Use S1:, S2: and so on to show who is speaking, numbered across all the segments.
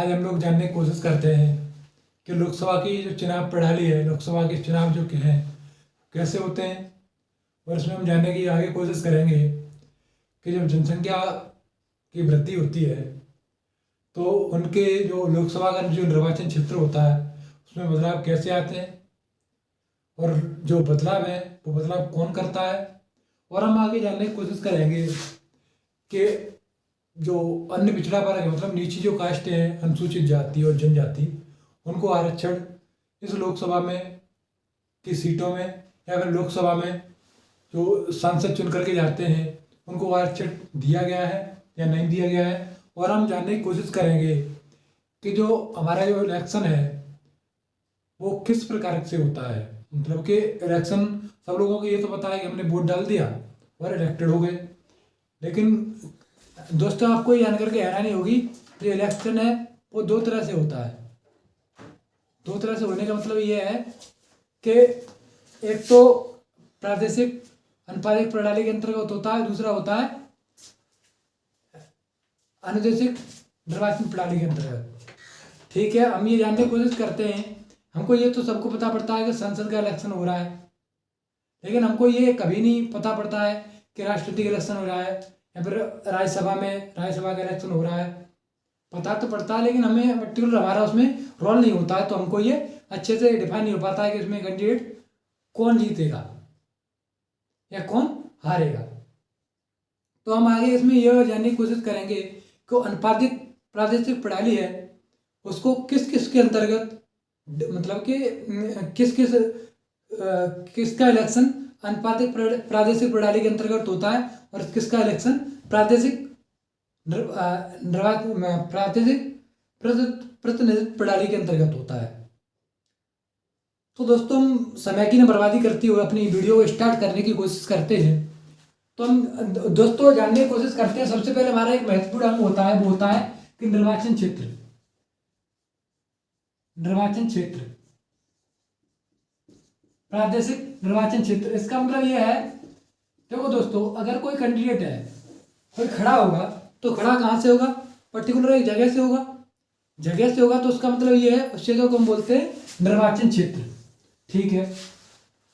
S1: आज हम लोग जानने की कोशिश करते हैं कि लोकसभा की जो चुनाव प्रणाली है, लोकसभा के चुनाव जो के हैं कैसे होते हैं। और इसमें हम जानने की आगे कोशिश करेंगे कि जब जनसंख्या की वृद्धि होती है तो उनके जो लोकसभा का जो निर्वाचन क्षेत्र होता है उसमें बदलाव कैसे आते हैं और जो बदलाव है वो बदलाव कौन करता है। और हम आगे जानने की कोशिश करेंगे कि जो अन्य पिछड़ा वर्ग है, मतलब नीची जो कास्टें हैं, अनुसूचित जाति और जनजाति, उनको आरक्षण इस लोकसभा में की सीटों में या फिर लोकसभा में जो सांसद चुन करके जाते हैं उनको आरक्षण दिया गया है या नहीं दिया गया है। और हम जानने की कोशिश करेंगे कि जो हमारा जो इलेक्शन है वो किस प्रकार से होता है। मतलब कि इलेक्शन सब लोगों को ये तो पता है कि हमने वोट डाल दिया और इलेक्टेड हो गए, लेकिन दोस्तों आपको ये जान करके हैरानी होगी जो इलेक्शन है वो दो तरह से होता है। दो तरह से होने का मतलब ये है कि एक तो प्रादेशिक अनुपातिक प्रणाली के अंतर्गत होता है, दूसरा होता है अनुदेशिक निर्वाचन प्रणाली के अंतर्गत। ठीक है, हम ये जानने की कोशिश करते हैं, हमको ये तो सबको पता पड़ता है कि संसद का इलेक्शन हो रहा है, लेकिन हमको ये कभी नहीं पता पड़ता है कि राष्ट्रपति का इलेक्शन हो रहा है या फिर राज्यसभा का इलेक्शन हो रहा है। पता तो पड़ता है लेकिन हमें पर्टिकुलर हमारा उसमें रोल नहीं होता है, तो हमको ये अच्छे से डिफाइन नहीं हो पाता है कि इसमें कैंडिडेट कौन जीतेगा या कौन हारेगा। तो हम आगे इसमें यह जानने की कोशिश करेंगे कि अनुपातिक प्रादेशिक प्रणाली है उसको किस किस के अंतर्गत, मतलब कि किसका इलेक्शन अनुपातिक प्रादेशिक प्रणाली के अंतर्गत होता है और किसका इलेक्शन प्रादेशिक प्रतिनिधित्व प्रणाली के अंतर्गत होता है। तो दोस्तों हम समय की न बर्बादी करते हुए अपनी वीडियो को स्टार्ट करने की कोशिश करते हैं। तो हम दोस्तों जानने की कोशिश करते हैं, सबसे पहले हमारा एक महत्वपूर्ण अंग होता है, वो होता है कि निर्वाचन क्षेत्र। प्रादेशिक निर्वाचन क्षेत्र, इसका मतलब यह है, देखो दोस्तों अगर कोई कैंडिडेट है, कोई खड़ा होगा तो खड़ा कहाँ से होगा, पर्टिकुलर एक जगह से होगा। तो उसका मतलब ये है, उस जगह को हम बोलते हैं निर्वाचन क्षेत्र। ठीक है,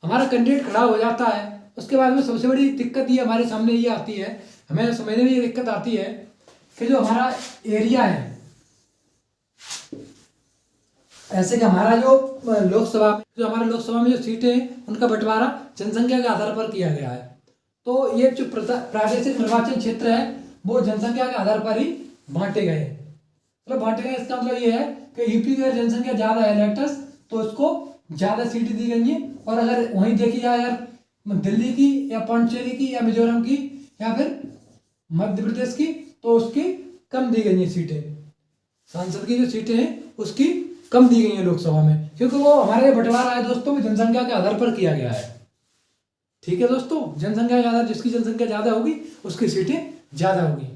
S1: हमारा कैंडिडेट खड़ा हो जाता है, उसके बाद में सबसे बड़ी दिक्कत ये हमारे सामने ये आती है, हमें समझने में ये दिक्कत आती है कि जो हमारा एरिया है, ऐसे कि हमारा जो लोकसभा में जो सीटें हैं उनका बंटवारा जनसंख्या के आधार पर किया गया है। तो ये जो प्रादेशिक निर्वाचन क्षेत्र है वो जनसंख्या के आधार पर ही बांटे गए। इसका मतलब ये है कि यूपी की जनसंख्या ज़्यादा है लेटेस्ट, तो उसको ज़्यादा सीटें दी गई हैं। और अगर वहीं देखी जाए अगर दिल्ली की या पांडिचेरी की या मिजोरम की या फिर मध्य प्रदेश की, तो उसकी कम दी गई हैं सीटें। सांसद की जो सीटें हैं उसकी कम दी गई हैं लोकसभा में, क्योंकि वो हमारे बंटवारा है दोस्तों जनसंख्या के आधार पर किया गया है। ठीक है दोस्तों, जनसंख्या के आधार, जिसकी जनसंख्या ज़्यादा होगी उसकी सीटें ज़्यादा होगी।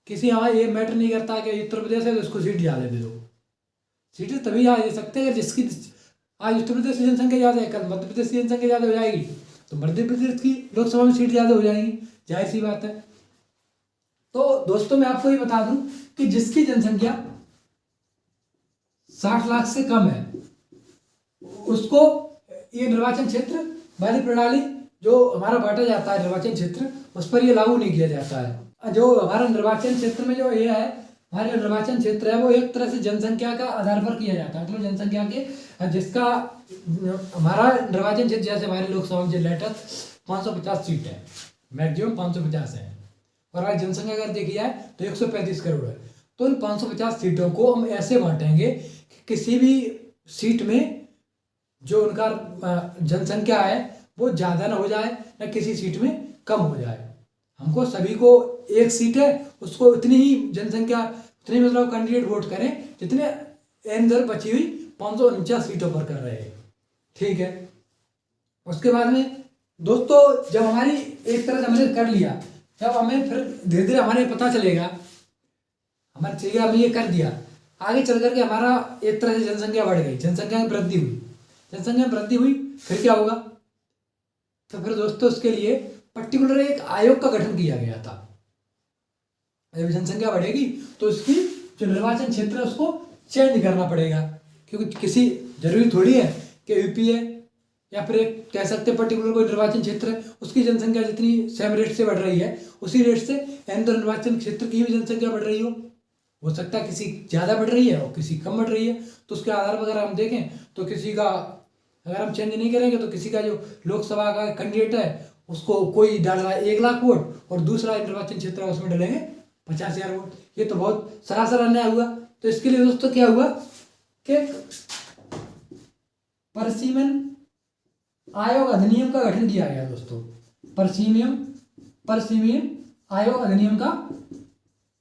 S1: किसी यहाँ ये मैटर नहीं करता कि उत्तर प्रदेश है तो उसको सीट ज़्यादा दे दो। सीटें तभी ज़्यादा दे सकते हैं जिसकी आज उत्तर प्रदेश की जनसंख्या ज़्यादा है, कल मध्य प्रदेश की जनसंख्या ज़्यादा हो जाएगी तो मध्य प्रदेश की लोकसभा में सीट ज़्यादा हो जाएंगी, जाहिर सी बात है। तो दोस्तों मैं आपको ये बता दूं कि जिसकी जनसंख्या 60 लाख से कम है उसको ये निर्वाचन क्षेत्र वाली प्रणाली जो हमारा बांटा जाता है निर्वाचन क्षेत्र, उस पर ये लागू नहीं किया जाता है। जो हमारा निर्वाचन क्षेत्र में जो ये है, हमारे निर्वाचन क्षेत्र है वो एक तरह से जनसंख्या का आधार पर किया जाता है। मतलब जनसंख्या के जिसका हमारा निर्वाचन क्षेत्र, जैसे हमारे लोकसभा में लेटेस्ट 550 सीट है, मैक्सिमम 550 है, और आज जनसंख्या अगर देखी जाए तो 135 करोड़ है। तो इन 550 सीटों को हम ऐसे बांटेंगे कि किसी भी सीट में जो उनका जनसंख्या है वो ज़्यादा ना हो जाए, ना किसी सीट में कम हो जाए। हमको सभी को एक सीट है उसको उतनी ही जनसंख्या, उतनी मतलब कैंडिडेट वोट करें जितने एंदर बची हुई 549 सीटों पर कर रहे हैं। ठीक है, उसके बाद में दोस्तों जब हमारी एक तरह से हमने कर लिया, जब हमें फिर धीरे धीरे हमारे पता चलेगा, हमारे चाहिए हमने ये कर दिया, आगे चल करके हमारा एक तरह से जनसंख्या बढ़ गई, जनसंख्या में वृद्धि हुई, फिर क्या होगा, तो फिर दोस्तों उसके लिए पर्टिकुलर एक आयोग का गठन किया गया था। जब जनसंख्या बढ़ेगी तो उसकी जो निर्वाचन क्षेत्र है उसको चेंज करना पड़ेगा, क्योंकि किसी जरूरी थोड़ी है कि यूपी है या फिर एक कह सकते हैं पर्टिकुलर कोई निर्वाचन क्षेत्र है उसकी जनसंख्या जितनी सेम रेट से बढ़ रही है उसी रेट से इंदौर निर्वाचन क्षेत्र की भी जनसंख्या बढ़ रही हो सकता है किसी ज़्यादा बढ़ रही है और किसी कम बढ़ रही है। तो उसके आधार पर अगर हम देखें तो किसी का अगर हम चेंज नहीं करेंगे तो किसी का जो लोकसभा का कैंडिडेट है उसको कोई डाल रहा है 1 लाख वोट और दूसरा निर्वाचन क्षेत्र है उसमें डालेंगे 50,000 वोट, ये तो बहुत सरासर अन्याय हुआ। तो इसके लिए दोस्तों क्या हुआ कि परिसीमन आयोग अधिनियम का गठन किया गया दोस्तों। परिसीमन आयोग अधिनियम का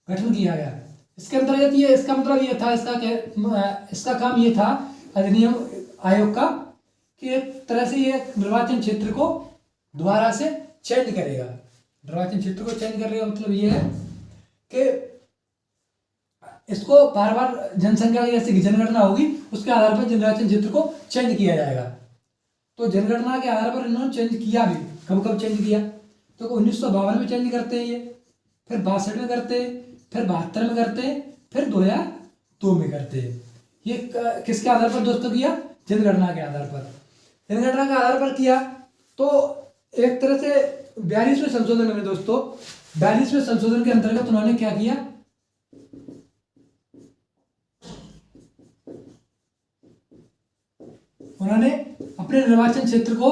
S1: गठन किया गया। इसके अंतर्गत ये इसका मतलब ये था इसका काम ये था अधिनियम आयोग का कि एक तरह से ये निर्वाचन क्षेत्र को दोबारा से चेंज करेगा। निर्वाचन क्षेत्र को चेंज करने का मतलब ये है कि इसको बार बार जनसंख्या की जैसे जनगणना होगी उसके आधार पर निर्वाचन क्षेत्र को चेंज किया जाएगा। तो जनगणना के आधार पर इन्होंने चेंज किया भी। कब कब चेंज किया तो 1952 में चेंज करते हैं ये, फिर 62 में करते हैं, फिर 72 में करते हैं, फिर 2002 में करते हैं। ये किसके आधार पर दोस्तों किया? जनगणना के आधार पर। जनगणना के आधार पर किया तो एक तरह से 42वें संशोधन में दोस्तों 42वें संशोधन के अंतर्गत उन्होंने क्या किया, उन्होंने अपने निर्वाचन क्षेत्र को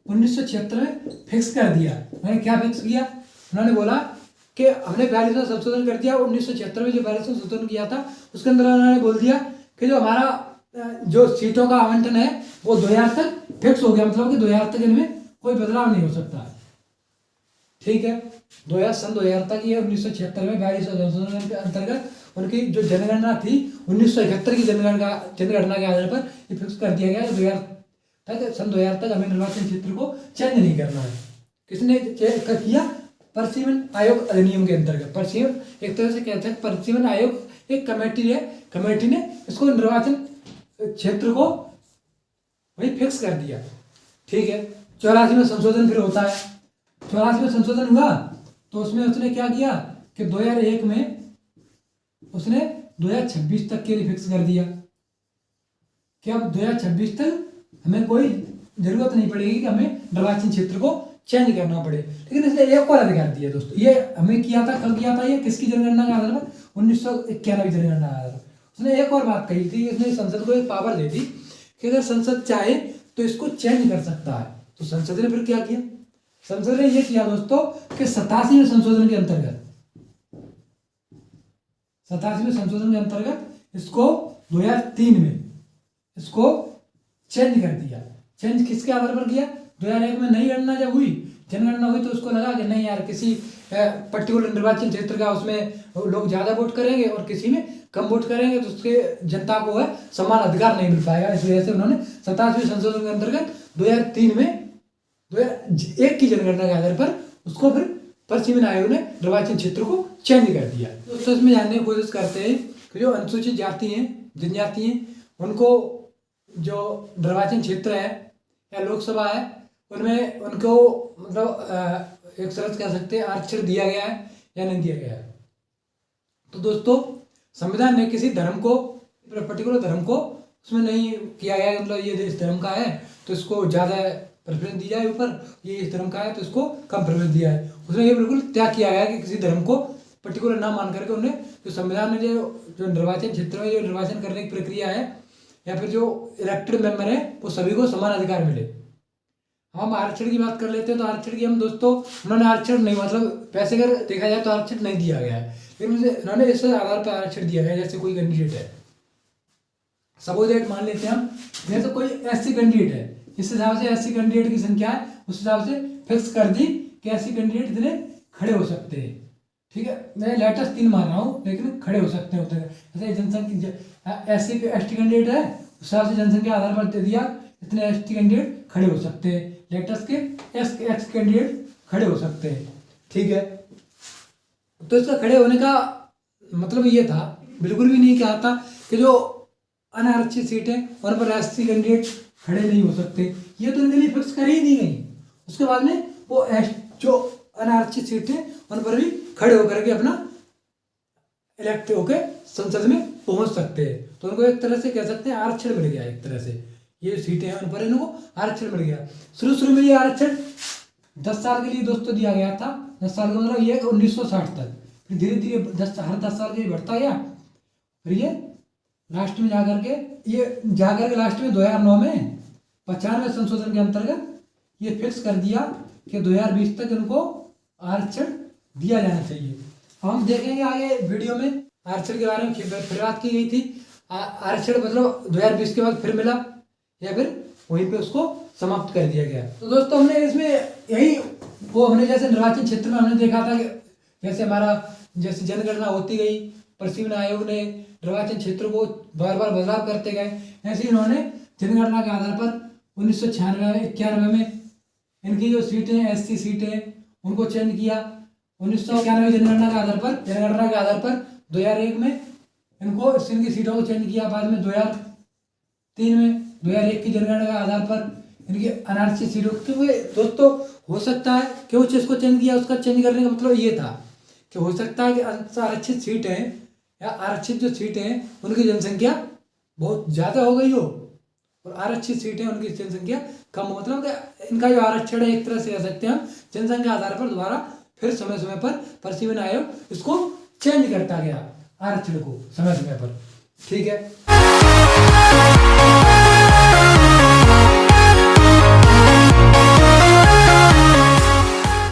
S1: 1976 में फिक्स कर दिया। उन्होंने क्या फिक्स किया? उन्होंने बोला कि हमने 42वां संशोधन कर दिया। 1976 में जो 42वां संशोधन किया था उसके अंदर उन्होंने बोल दिया कि जो हमारा जो सीटों का आवंटन है वो 2000 तक फिक्स हो गया, मतलब कि 2000 तक इनमें कोई बदलाव नहीं हो सकता। ठीक है, 2000 तक ये 1976 में 42वां संशोधन के अंतर्गत उनकी जो जनगणना थी 1971 की जनगणना के आधार पर ये फिक्स कर दिया गया 2000 तक हमें निर्वाचन क्षेत्र को चेंज नहीं करना है। किसने किया? परिसीमन आयोग अधिनियम के अंतर्गत। परिसीमन एक तरह से कहते हैं परिसीमन आयोग एक कमेटी है, कमेटी ने इसको निर्वाचन क्षेत्र को वही फिक्स कर दिया। ठीक है, 84वें संशोधन फिर होता है। 84वें संशोधन हुआ तो उसमें उसने क्या किया कि 2001 में उसने 2026 तक के लिए फिक्स कर दिया कि अब 2026 तक हमें कोई जरूरत नहीं पड़ेगी कि हमें निर्वाचन क्षेत्र को चेंज करना पड़े। लेकिन इसने एक और अधिकार दिया दोस्तों। ये हमें किया था, कब किया था? ये किसकी जनगणना के आधार पर? 1991 की जनगणना के आधार पर। उसने एक और बात कही थी, इसने संसद को एक पावर दे दी कि अगर संसद चाहे तो इसको चेंज कर सकता है। तो संसद ने फिर क्या किया? संसद ने यह किया दोस्तों कि 87वें संशोधन के अंतर्गत 87वें संशोधन के अंतर्गत इसको 2003 में इसको चेंज कर दिया। चेंज किसके आधार पर किया? 2001 में नई गणना जब हुई, जनगणना हुई, तो उसको लगा कि नहीं यार किसी पर्टिकुलर निर्वाचन क्षेत्र का उसमें लोग ज़्यादा वोट करेंगे और किसी में कम वोट करेंगे तो उसके जनता को है समान अधिकार नहीं मिल पाएगा। इस वजह से उन्होंने 87वें संशोधन के अंतर्गत 2003 में 2001 की जनगणना के आधार पर उसको फिर परिसीमन आयोग ने निर्वाचन क्षेत्र को चेंज कर दिया। दोस्तों इसमें जानने की कोशिश करते हैं कि जो अनुसूचित जाति हैं, जनजाति हैं, उनको जो निर्वाचन क्षेत्र है या लोकसभा है उनमें उनको मतलब एक शर्त कह सकते हैं आरक्षण दिया गया है या नहीं दिया गया है। तो दोस्तों संविधान ने किसी धर्म को, पर्टिकुलर धर्म को उसमें नहीं किया गया, मतलब ये इस धर्म का है तो इसको ज़्यादा प्रेफरेंस दी जाए ऊपर, ये इस धर्म का है तो इसको कम प्रेफरेंस दिया है। उसमें ये बिल्कुल त्याग किया गया कि किसी धर्म को पर्टिकुलर ना मान करके उन्हें जो संविधान में जो निर्वाचन क्षेत्र में जो निर्वाचन करने की प्रक्रिया है या फिर जो इलेक्टेड मेंबर है वो सभी को समान अधिकार मिले। हम आरक्षण की बात कर लेते हैं तो आरक्षण की हम दोस्तों उन्होंने आरक्षण नहीं, मतलब पैसे अगर देखा जाए तो आरक्षण नहीं दिया गया है, लेकिन उन्होंने इस आधार पर आरक्षण दिया गया जैसे कोई कैंडिडेट है, सपोज मान लेते हैं हम, जैसे कोई एससी कैंडिडेट है, इस हिसाब से एससी कैंडिडेट की संख्या है उस हिसाब से फिक्स कर दी कि एससी कैंडिडेट इतने खड़े हो सकते हैं। ठीक है, मैं लेटेस्ट 3 मान रहा हूँ लेकिन खड़े हो सकते हैं जैसे जनसंख्या एससी एसटी कैंडिडेट है उस हिसाब से जनसंख्या आधार पर दे दिया इतने एसटी कैंडिडेट खड़े हो सकते हैं, लेटेस्ट के एक्स कैंडिडेट खड़े हो सकते हैं। ठीक है, तो इसका खड़े होने का मतलब ये था, बिल्कुल भी नहीं कहा था कि जो अनारक्षित सीटें उन पर एससी कैंडिडेट खड़े नहीं हो सकते, ये तो इनके लिए फिक्स कर ही दी गई। उसके बाद में वो जो अनारक्षित सीटें उन पर भी खड़े होकर के अपना इलेक्ट होके संसद में पहुंच सकते हैं। तो उनको एक तरह से कह सकते हैं आरक्षण मिल गया एक तरह से, ये सीटें हैं उन पर इनको आरक्षण मिल गया। शुरू में ये आरक्षण 10 साल के लिए दोस्तों दिया गया था। 10 साल का मतलब ये 1960 तक, फिर धीरे धीरे हर 10 साल के लिए बढ़ता गया। फिर ये लास्ट में जाकर के लास्ट में 2009 में 95वें संशोधन के अंतर्गत ये फिक्स कर दिया कि 2020 तक इनको आरक्षण दिया जाना चाहिए। हम देखेंगे आगे वीडियो में आरक्षण के बारे में फिर बात की गई थी। आरक्षण मतलब 2020 के बाद फिर मिला या फिर वहीं पे उसको समाप्त कर दिया गया। तो दोस्तों हमने इसमें यही हमने जैसे निर्वाचन क्षेत्र में हमने देखा था कि जैसे हमारा जैसे जनगणना होती गई, प्रशिक्षण आयोग ने निर्वाचन क्षेत्र को बार बार बदलाव करते गए, ऐसे ही इन्होंने जनगणना के आधार पर 1996-91 में इनकी जो सीटें SC सीटें उनको चेंज किया। 1991 जनगणना के आधार पर 2001 में इनको इनकी सीटों को चेंज किया। बाद में 2003 में 2001 की जनगणना के आधार पर इनकी अनारक्षित सीटों क्योंकि दोस्तों हो सकता है क्यों इसको चेंज किया, उसका चेंज करने का मतलब ये था कि हो सकता है कि आरक्षित सीट है या आरक्षित जो सीटें हैं उनकी जनसंख्या बहुत ज़्यादा हो गई हो और आरक्षित सीटें उनकी जनसंख्या कम हो, मतलब इनका जो आरक्षण है एक तरह से कह सकते हैं हम जनसंख्या आधार पर दोबारा फिर समय समय पर प्रशिक्षण आयोग इसको चेंज करता गया आरक्षण को समय समय पर। ठीक है।